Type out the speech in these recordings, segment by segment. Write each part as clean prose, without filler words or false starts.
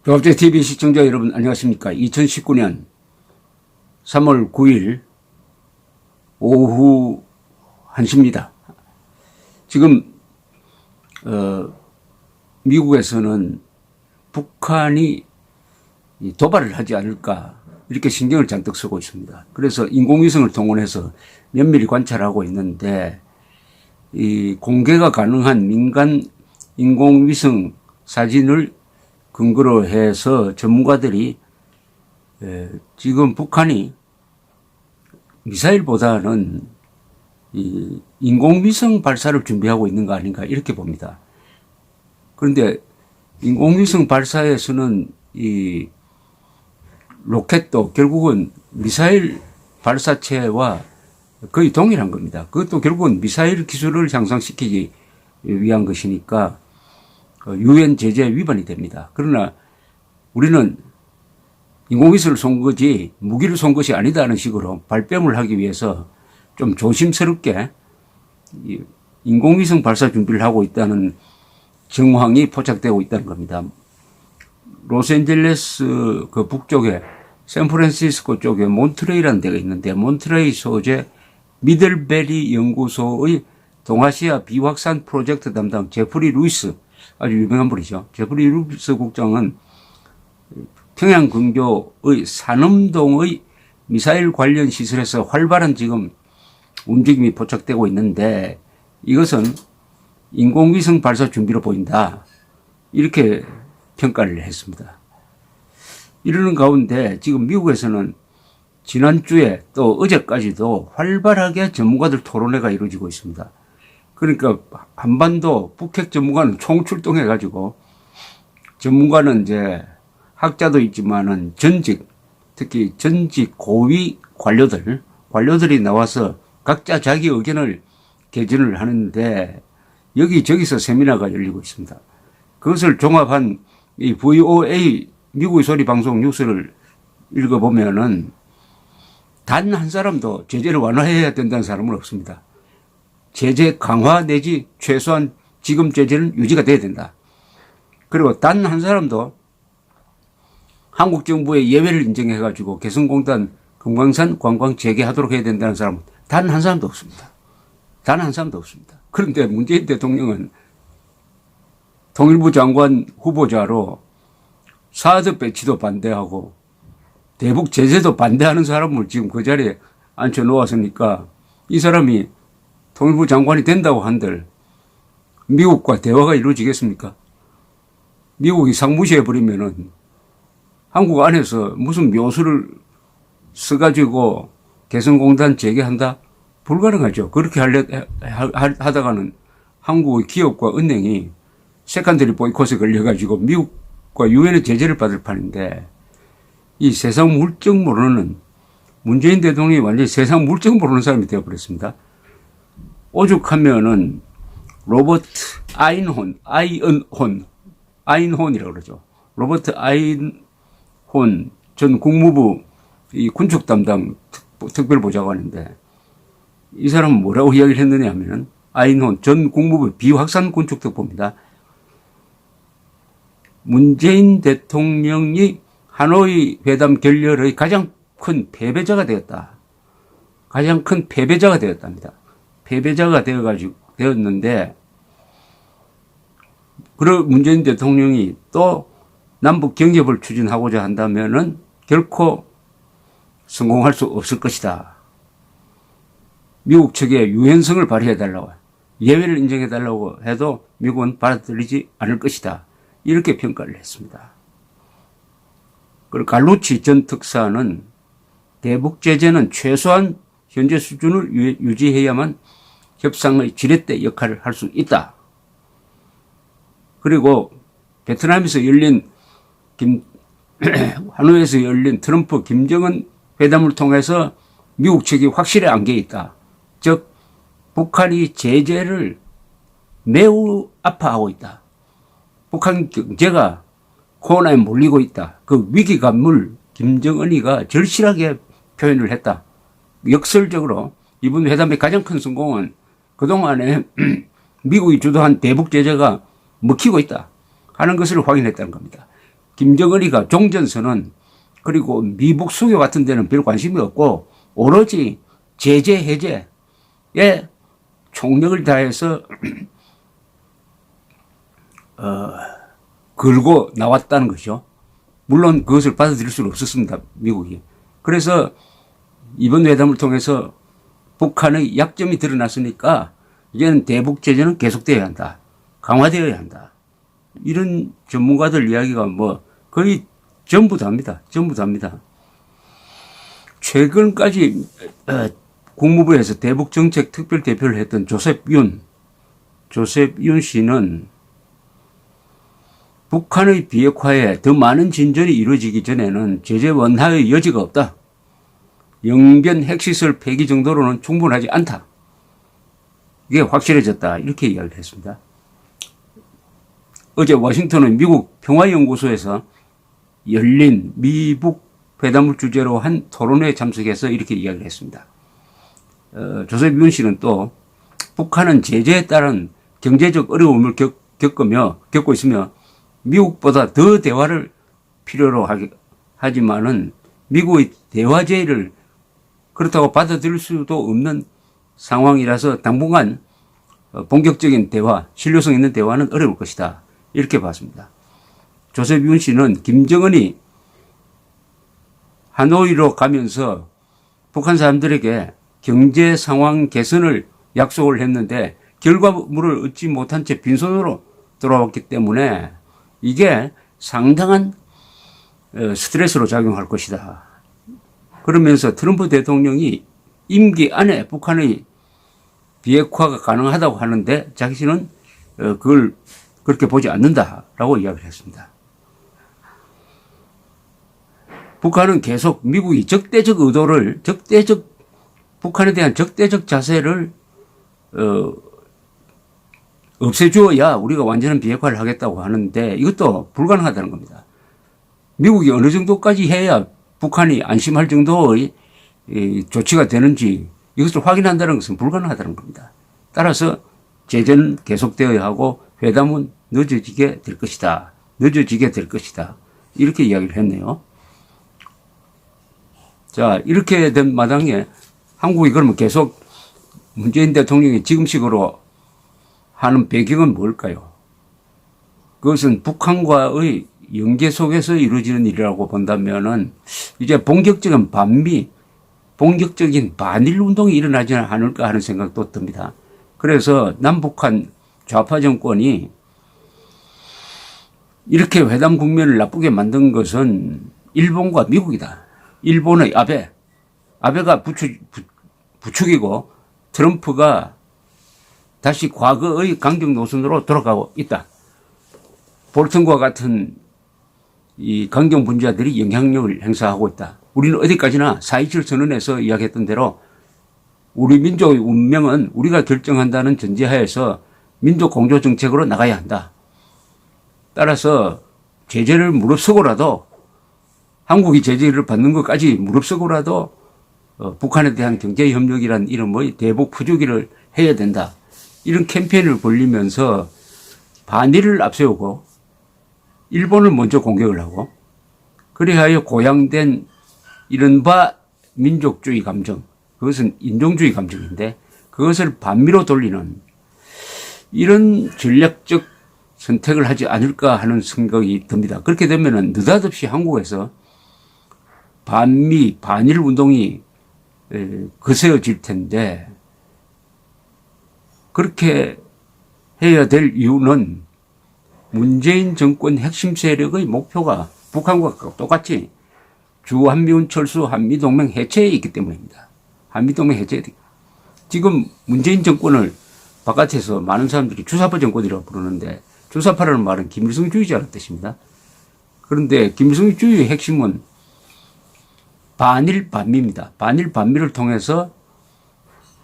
조합제TV 시청자 여러분 안녕하십니까. 2019년 3월 9일 오후 1시입니다. 지금 미국에서는 북한이 도발을 하지 않을까 이렇게 신경을 잔뜩 쓰고 있습니다. 그래서 인공위성을 동원해서 면밀히 관찰하고 있는데 이 공개가 가능한 민간 인공위성 사진을 근거로 해서 전문가들이 지금 북한이 미사일보다는 이 인공위성 발사를 준비하고 있는 거 아닌가 이렇게 봅니다. 그런데 인공위성 발사에서는 이 로켓도 결국은 미사일 발사체와 거의 동일한 겁니다. 그것도 결국은 미사일 기술을 향상시키기 위한 것이니까 유엔 제재 위반이 됩니다. 그러나 우리는 인공위성을 쏜 거지 무기를 쏜 것이 아니다는 식으로 발뺌을 하기 위해서 좀 조심스럽게 인공위성 발사 준비를 하고 있다는 정황이 포착되고 있다는 겁니다. 로스앤젤레스 그 북쪽에 샌프란시스코 쪽에 몬트레이라는 데가 있는데 몬트레이 소재 미들베리 연구소의 동아시아 비확산 프로젝트 담당 제프리 루이스, 아주 유명한 분이죠. 제프리 루이스 국장은 평양 근교의 산음동의 미사일 관련 시설에서 활발한 지금 움직임이 포착되고 있는데 이것은 인공위성 발사 준비로 보인다. 이렇게 평가를 했습니다. 이러는 가운데 지금 미국에서는 지난주에 또 어제까지도 활발하게 전문가들 토론회가 이루어지고 있습니다. 그러니까 한반도 북핵 전문가는 총출동해 가지고 전문가는 이제 학자도 있지만은 전직, 특히 전직 고위 관료들이 나와서 각자 자기 의견을 개진을 하는데 여기저기서 세미나가 열리고 있습니다. 그것을 종합한 이 VOA 미국의 소리 방송 뉴스를 읽어보면은 단 한 사람도 제재를 완화해야 된다는 사람은 없습니다. 제재 강화 내지 최소한 지금 제재는 유지가 돼야 된다. 그리고 단 한 사람도 한국 정부의 예외를 인정해가지고 개성공단 금강산 관광 재개하도록 해야 된다는 사람은 단 한 사람도 없습니다. 단 한 사람도 없습니다. 그런데 문재인 대통령은 통일부 장관 후보자로 사드 배치도 반대하고 대북 제재도 반대하는 사람을 지금 그 자리에 앉혀 놓았으니까 이 사람이 통일부 장관이 된다고 한들 미국과 대화가 이루어지겠습니까? 미국이 상무시해버리면은 한국 안에서 무슨 묘수를 써가지고 개성공단 재개한다? 불가능하죠. 그렇게 하다가는 한국의 기업과 은행이 세컨더리 보이콧에 걸려가지고 미국과 유엔의 제재를 받을 판인데 이 세상 물정 모르는 문재인 대통령이 완전히 세상 물정 모르는 사람이 되어버렸습니다. 오죽하면은 로버트 아인혼이라고 그러죠. 로버트 아인혼 전 국무부 이 군축 담당 특별보좌관인데 이 사람은 뭐라고 이야기를 했느냐 하면은 아인혼 전 국무부 비확산 군축특보입니다. 문재인 대통령이 하노이 회담 결렬의 가장 큰 패배자가 되었다. 가장 큰 패배자가 되었답니다. 패배자가 되었는데, 그리고 문재인 대통령이 또 남북 경협을 추진하고자 한다면은 결코 성공할 수 없을 것이다. 미국 측에 유연성을 발휘해달라고, 예외를 인정해달라고 해도 미국은 받아들이지 않을 것이다. 이렇게 평가를 했습니다. 그리고 갈루치 전 특사는 대북 제재는 최소한 현재 수준을 유지해야만 협상의 지렛대 역할을 할 수 있다. 그리고 베트남에서 열린 하노이에서 열린 트럼프 김정은 회담을 통해서 미국 측이 확실히 안겨 있다. 즉 북한이 제재를 매우 아파하고 있다. 북한 경제가 코로나에 몰리고 있다. 그 위기감을 김정은이가 절실하게 표현을 했다. 역설적으로 이번 회담의 가장 큰 성공은 그동안에 미국이 주도한 대북 제재가 먹히고 있다 하는 것을 확인했다는 겁니다. 김정은이가 종전선언 그리고 미북 수교 같은 데는 별 관심이 없고 오로지 제재 해제에 총력을 다해서 걸고 나왔다는 것이죠. 물론 그것을 받아들일 수는 없었습니다. 미국이. 그래서 이번 회담을 통해서 북한의 약점이 드러났으니까 이제는 대북 제재는 계속되어야 한다. 강화되어야 한다. 이런 전문가들 이야기가 뭐 거의 전부 다입니다. 전부 다입니다. 최근까지 국무부에서 대북정책 특별대표를 했던 조셉 윤 씨는 북한의 비핵화에 더 많은 진전이 이루어지기 전에는 제재 완화의 여지가 없다. 영변 핵시설 폐기 정도로는 충분하지 않다. 이게 확실해졌다. 이렇게 이야기를 했습니다. 어제 워싱턴의 미국 평화연구소에서 열린 미북 회담을 주제로 한 토론회에 참석해서 이렇게 이야기를 했습니다. 조셉 윤 씨는 또 북한은 제재에 따른 경제적 어려움을 겪고 있으며 미국보다 더 대화를 필요로 하지만은 미국의 대화 제의를 그렇다고 받아들일 수도 없는 상황이라서 당분간 본격적인 대화, 신뢰성 있는 대화는 어려울 것이다. 이렇게 봤습니다. 조셉 윤 씨는 김정은이 하노이로 가면서 북한 사람들에게 경제 상황 개선을 약속을 했는데 결과물을 얻지 못한 채 빈손으로 돌아왔기 때문에 이게 상당한 스트레스로 작용할 것이다. 그러면서 트럼프 대통령이 임기 안에 북한의 비핵화가 가능하다고 하는데 자신은 그걸 그렇게 보지 않는다라고 이야기를 했습니다. 북한은 계속 미국이 북한에 대한 적대적 자세를 없애주어야 우리가 완전한 비핵화를 하겠다고 하는데 이것도 불가능하다는 겁니다. 미국이 어느 정도까지 해야 북한이 안심할 정도의 조치가 되는지 이것을 확인한다는 것은 불가능하다는 겁니다. 따라서 제재는 계속되어야 하고 회담은 늦어지게 될 것이다. 이렇게 이야기를 했네요. 자, 이렇게 된 마당에 한국이 그러면 계속 문재인 대통령이 지금식으로 하는 배경은 뭘까요? 그것은 북한과의 연계 속에서 이루어지는 일이라고 본다면은 이제 본격적인 반일 운동이 일어나지 않을까 하는 생각도 듭니다. 그래서 남북한 좌파 정권이 이렇게 회담 국면을 나쁘게 만든 것은 일본과 미국이다. 일본의 아베가 부축이고 트럼프가 다시 과거의 강경 노선으로 돌아가고 있다. 볼턴과 같은 이 강경 분자들이 영향력을 행사하고 있다. 우리는 어디까지나 4.27 선언에서 이야기했던 대로 우리 민족의 운명은 우리가 결정한다는 전제하에서 민족 공조 정책으로 나가야 한다. 따라서 제재를 무릅쓰고라도 한국이 제재를 받는 것까지 무릅쓰고라도 북한에 대한 경제협력이라는 이름의 대북 푸주기를 해야 된다. 이런 캠페인을 벌리면서 반일을 앞세우고 일본을 먼저 공격을 하고 그리하여 고양된 이른바 민족주의 감정, 그것은 인종주의 감정인데 그것을 반미로 돌리는 이런 전략적 선택을 하지 않을까 하는 생각이 듭니다. 그렇게 되면은 느닷없이 한국에서 반미, 반일 운동이 거세어질 텐데 그렇게 해야 될 이유는 문재인 정권 핵심 세력의 목표가 북한과 똑같이 주한미군 철수 한미동맹 해체에 있기 때문입니다. 한미동맹 해체. 지금 문재인 정권을 바깥에서 많은 사람들이 주사파 정권이라고 부르는데 주사파라는 말은 김일성주의자라는 뜻입니다. 그런데 김일성주의의 핵심은 반일 반미입니다. 반일 반미를 통해서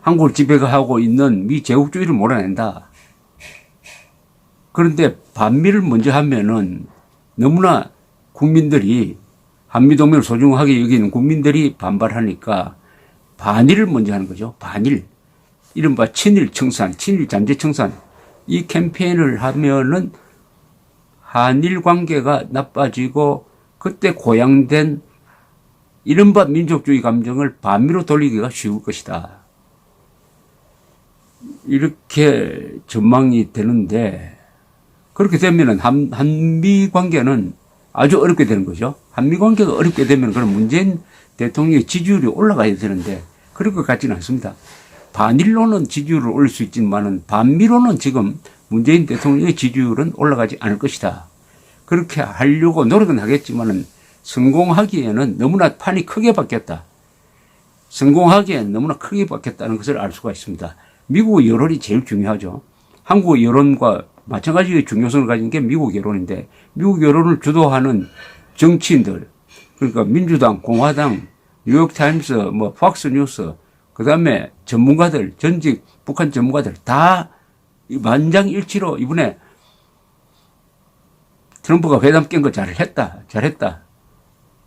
한국을 지배하고 있는 미 제국주의를 몰아낸다. 그런데 반미를 먼저 하면은 너무나 국민들이 한미동맹을 소중하게 여기는 국민들이 반발하니까 반일을 먼저 하는 거죠. 반일. 이른바 친일 청산, 친일 잠재 청산. 이 캠페인을 하면은 한일 관계가 나빠지고 그때 고양된 이른바 민족주의 감정을 반미로 돌리기가 쉬울 것이다. 이렇게 전망이 되는데 그렇게 되면은 한미 관계는 아주 어렵게 되는 거죠. 한미 관계가 어렵게 되면 그럼 문재인 대통령의 지지율이 올라가야 되는데 그럴 것 같지는 않습니다. 반일로는 지지율을 올릴 수 있지만은 반미로는 지금 문재인 대통령의 지지율은 올라가지 않을 것이다. 그렇게 하려고 노력은 하겠지만은 성공하기에는 너무나 판이 크게 바뀌었다. 성공하기에는 너무나 크게 바뀌었다는 것을 알 수가 있습니다. 미국의 여론이 제일 중요하죠. 한국의 여론과 마찬가지의 중요성을 가진 게 미국 여론인데 미국 여론을 주도하는 정치인들 그러니까 민주당, 공화당, 뉴욕타임스, 뭐 팍스뉴스 그다음에 전문가들, 전직 북한 전문가들 다 만장일치로 이번에 트럼프가 회담 깬 거 잘했다.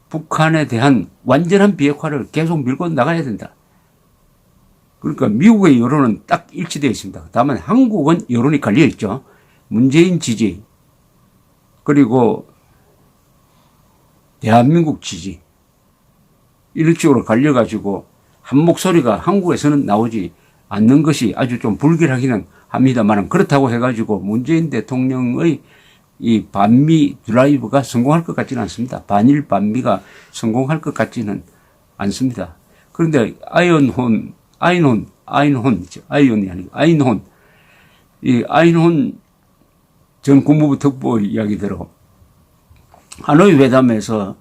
북한에 대한 완전한 비핵화를 계속 밀고 나가야 된다. 그러니까 미국의 여론은 딱 일치되어 있습니다. 다만 한국은 여론이 갈려 있죠. 문재인 지지 그리고 대한민국 지지 이런 식으로 갈려가지고 한 목소리가 한국에서는 나오지 않는 것이 아주 좀 불길하기는 합니다만 그렇다고 해가지고 문재인 대통령의 이 반미 드라이브가 성공할 것 같지는 않습니다. 반일 반미가 성공할 것 같지는 않습니다. 그런데 아이언혼이 아니고 이 아인혼 전 국무부 특보 이야기대로 하노이 회담에서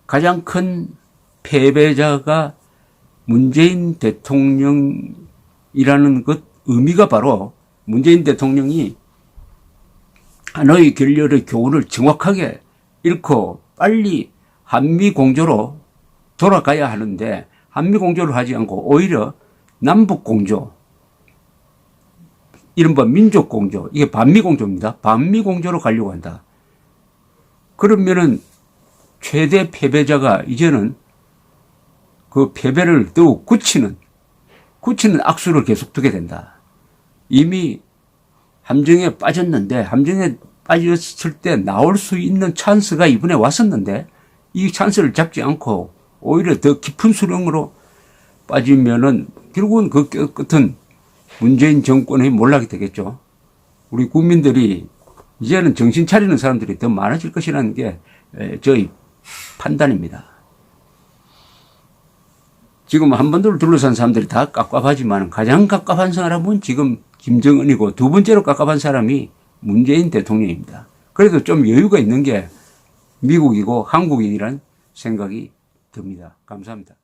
가장 큰 패배자가 문재인 대통령이라는 것 의미가 바로 문재인 대통령이 하노이 결렬의 교훈을 정확하게 잃고 빨리 한미 공조로 돌아가야 하는데 한미 공조를 하지 않고 오히려 남북 공조 이른바 민족 공조 이게 반미 공조입니다. 반미 공조로 가려고 한다. 그러면은 최대 패배자가 이제는 그 패배를 더욱 굳히는 악수를 계속 두게 된다. 이미 함정에 빠졌는데 함정에 빠졌을 때 나올 수 있는 찬스가 이번에 왔었는데 이 찬스를 잡지 않고 오히려 더 깊은 수렁으로 빠지면은 결국은 그 끝은 문재인 정권의 몰락이 되겠죠. 우리 국민들이 이제는 정신 차리는 사람들이 더 많아질 것이라는 게 저희 판단입니다. 지금 한반도를 둘러싼 사람들이 다 깝깝하지만 가장 깝깝한 사람은 지금 김정은이고 두 번째로 깝깝한 사람이 문재인 대통령입니다. 그래도 좀 여유가 있는 게 미국이고 한국인이란 생각이 듭니다. 감사합니다.